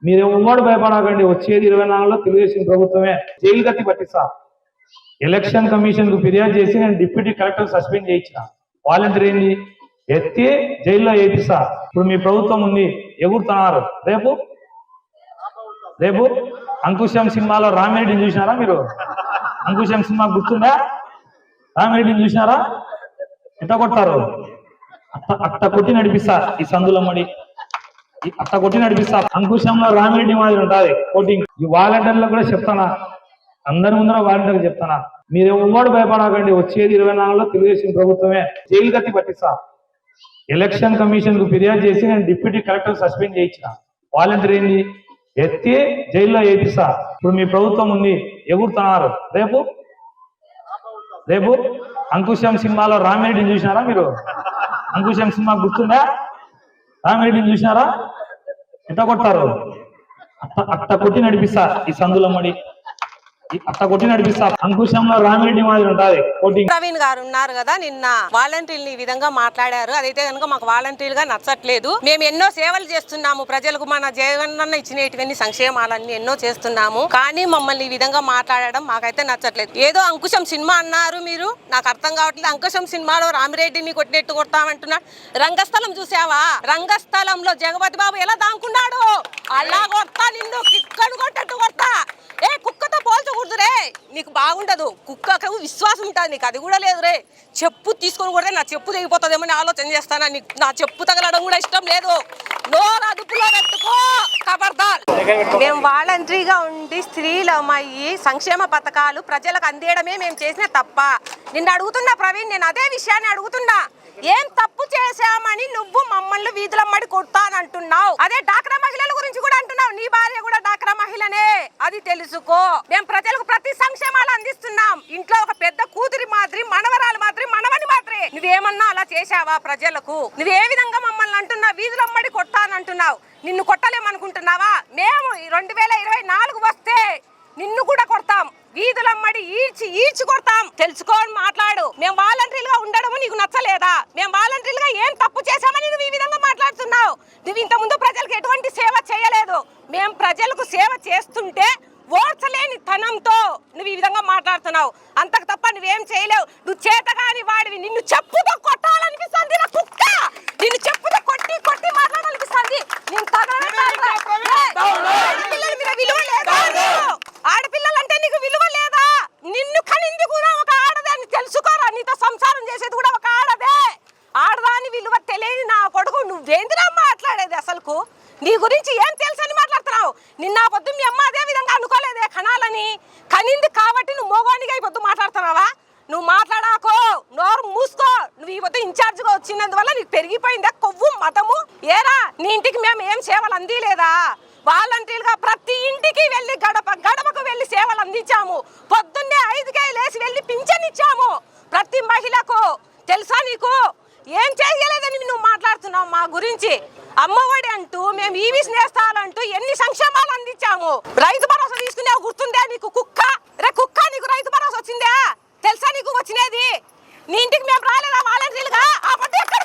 మీరు ఉమ్మడి భయపడకండి, వచ్చేది 24లో తెలుగుదేశం ప్రభుత్వమే. జైలు గతి పట్టిస్తా. ఎలక్షన్ కమిషన్ కు ఫిర్యాదు చేసి నేను డిప్యూటీ కలెక్టర్ సస్పెండ్ చేయించిన. వాలంటీర్ ఏంది ఎత్తి జైల్లో వేపిస్తా. ఇప్పుడు మీ ప్రభుత్వం ఉంది, ఎగురుతున్నారు. రేపు అంకుశం సినిమాలో రామిరెడ్డిని చూసినారా మీరు? అంకుశం సినిమా గుర్తుందా? రామిరెడ్డిని చూసినారా? ఎట్ట కొట్టారు? అట్ట కొట్టి నడిపిస్తా ఈ సందులమ్మడి, అట్ట కొట్టి నడిపిస్తా. అంకుశంలో రామిరెడ్డి మాదిరి ఉంటుంది కోటింగ్. ఈ వాలంటీర్లో కూడా చెప్తానా, అందరి ముందర వాలంటీర్ చెప్తానా, మీరు ఉమ్మడి భయపడకండి, వచ్చేది 24లో తెలుగుదేశం ప్రభుత్వమే. జైలు గతి పట్టిస్తా. ఎలక్షన్ కమిషన్ కు ఫిర్యాదు చేసి నేను డిప్యూటీ కలెక్టర్ సస్పెండ్ చేయించిన. వాలంటీర్ ఏంది ఎత్తి జైల్లో వేపిస్తా. ఇప్పుడు మీ ప్రభుత్వం ఉంది, ఎగురుతున్నారు. రేపు అంకుశం సినిమాలో రామిరెడ్డిని చూసినారా మీరు? అంకుశం సినిమా గుర్తుందా? రామిరెడ్డిని చూసినారా? ఎట్ట కొట్టారు? అట్ట కొట్టి నడిపిస్తా ఈ సందులమ్మడి, అట్ట కొట్టి నడిపిస్తా. అంకుశంలో రామిరెడ్డి మాదిరి ఉంటుంది కోటింగ్. ప్రవీణ్ గారు ఉన్నారు కదా, నిన్న వాలంటీర్లు ఈ విధంగా మాట్లాడారు. అదైతే కనుక మాకు వాలంటీర్ గా నచ్చట్లేదు. మేము ఎన్నో సేవలు చేస్తున్నాము ప్రజలకు, మన జగనన్న ఇచ్చినటువంటి సంక్షేమాలన్నీ ఎన్నో చేస్తున్నాము. కానీ మమ్మల్ని ఈ విధంగా మాట్లాడడం మాకైతే నచ్చట్లేదు. ఏదో అంకుశం సినిమా అన్నారు మీరు, నాకు అర్థం కావట్లేదు. అంకుశం సినిమాలో రామిరెడ్డిని కొట్టినట్టు కొడతామంటున్నాడు. రంగస్థలం చూసావా? రంగస్థలంలో జగపతి బాబు ఎలా దాంకున్నాడు, అలా కొడతా, నిన్ను కిక్కను కొట్టట్టు కొడతా. ఏ కుక్కతో పోల్చకూడదు రే, నీకు బాగుండదు. కుక్కకు విశ్వాసం ఉంటుంది, నీకు అది కూడా లేదు రే. చెప్పు తీసుకొని కొడితే నా చెప్పు తెగిపోతుందేమో అని ఆలోచన చేస్తానా? నీకు నా చెప్పు తగలడం కూడా ఇష్టం లేదు. నోరు అదుపులో పెట్టుకో, ఖబర్దార్. మేము వాలంటరీగా ఉండి స్త్రీలు అమ్మాయి సంక్షేమ పథకాలు ప్రజలకు అందేయడమే మేము చేసిన తప్ప. నిన్ను అడుగుతున్నా ప్రవీణ్, నేను అదే విషయాన్ని అడుగుతున్నా. ఏం తప్పు చేశామని నువ్వు మమ్మల్ని వీధులమ్మడి కొడతానంటున్నావు? అదే డాక్రా మహిళల గురించి కూడా అంటున్నావు. నీ భార్య కూడా డాక్రా మహిళనే, అది తెలుసుకో. మేము ప్రజలకు ప్రతి సంక్షేమాలు అందిస్తున్నాం. ఇంట్లో ఒక పెద్ద కూతురి మాదిరి, మనవరాలు మాదిరి, మనవని మాదిరి. నువ్వేమన్నా అలా చేశావా ప్రజలకు? నువ్వు ఏ విధంగా మమ్మల్ని అంటున్నావు వీధులమ్మడి కొడతానంటున్నావు? నిన్ను కొట్టలేమనుకుంటున్నావా? మేము 2024 వస్తే నిన్ను కూడా కొడతాం, వీధులమ్మడి ఈడ్చి కొడతాం. తెలుసుకోని మాట్లాడు. మేము వాలంటీర్లుగా ఉండడము నీకు నచ్చలేదా? మేము వాలంటీర్లుగా ఏం తప్పు చేశామని నువ్వు ఈ విధంగా మాట్లాడుతున్నావు? నువ్వు ఇంతకుముందు ప్రజలకు ఎటువంటి సేవ చేయలేదు. మేము ప్రజలకు సేవ చేస్తుంటే ఓర్చలేని తనంతో నువ్వు ఈ విధంగా మాట్లాడుతున్నావు. అంతకు తప్ప నువ్వేం చేయలేవు. నువ్వు చేతగాని వాడివి. నిన్ను చెప్పుతో కొట్టాలనిపిస్తుంది నా కుక్క. నిన్ను చెప్పుతో కొట్టి కొట్టి మాట్లాడాలనిపిస్తుంది. నేను విలువ లేదా? ఆడపిల్లలంటే నీకు విలువ లేదా? నిన్ను కనింది కూడా ఒక ఆడదాన్ని, తెలుసుకోరా. నీతో సంసారం చేసేది కూడా ఒక ఆడదే. ఆడదాని విలువ తెలియని నా కొడుకు నువ్వేందిరా మాట్లాడేది? అసలుకు నీ గురించి ఏం తెలుసని మాట్లాడుతున్నావు? నిన్న పొద్దు మీ అమ్మ అదే విధంగా అనుకోలేదే కనాలని. కనింది కాబట్టి నువ్వు మోగోనిగా ఈ పొద్దు మాట్లాడుతున్నావా? నువ్వు మాట్లాడాకో, నోరు మూసుకో. నువ్వు ఈ పొద్దు ఇన్ఛార్జ్గా వచ్చినందువల్ల నీకు పెరిగిపోయిందా కొవ్వు మతము? ఏరా నీ ఇంటికి మేము ఏం సేవలు అందిలేదా? వాలంటీర్గా ప్రతి ఇంటికి వెళ్ళి గడపకు వెళ్ళి సేవలు అందించాము. పొద్దున్నే 5కే లేసి వెళ్ళి పింఛన్ ఇచ్చాము ప్రతి మహిళకు. తెలుసా నీకు? ఏం చేయలేదని నువ్వు మాట్లాడుతున్నావు మా గురించి. అమ్మఒడి అంటూ, మేము ఈవీస్ నేస్తాలంటూ ఎన్ని సంక్షేమాలు అందించాము. రైతు భరోసా తీసుకునే గుర్తుందే నీకు? కుక్క రే కుక్క, నీకు రైతు భరోసా వచ్చిందా? తెలుసా నీకు వచ్చినది? నీ ఇంటికి మేము రాలేదా వాలంటీర్లుగా? ఆ పొద్దు ఎక్కడ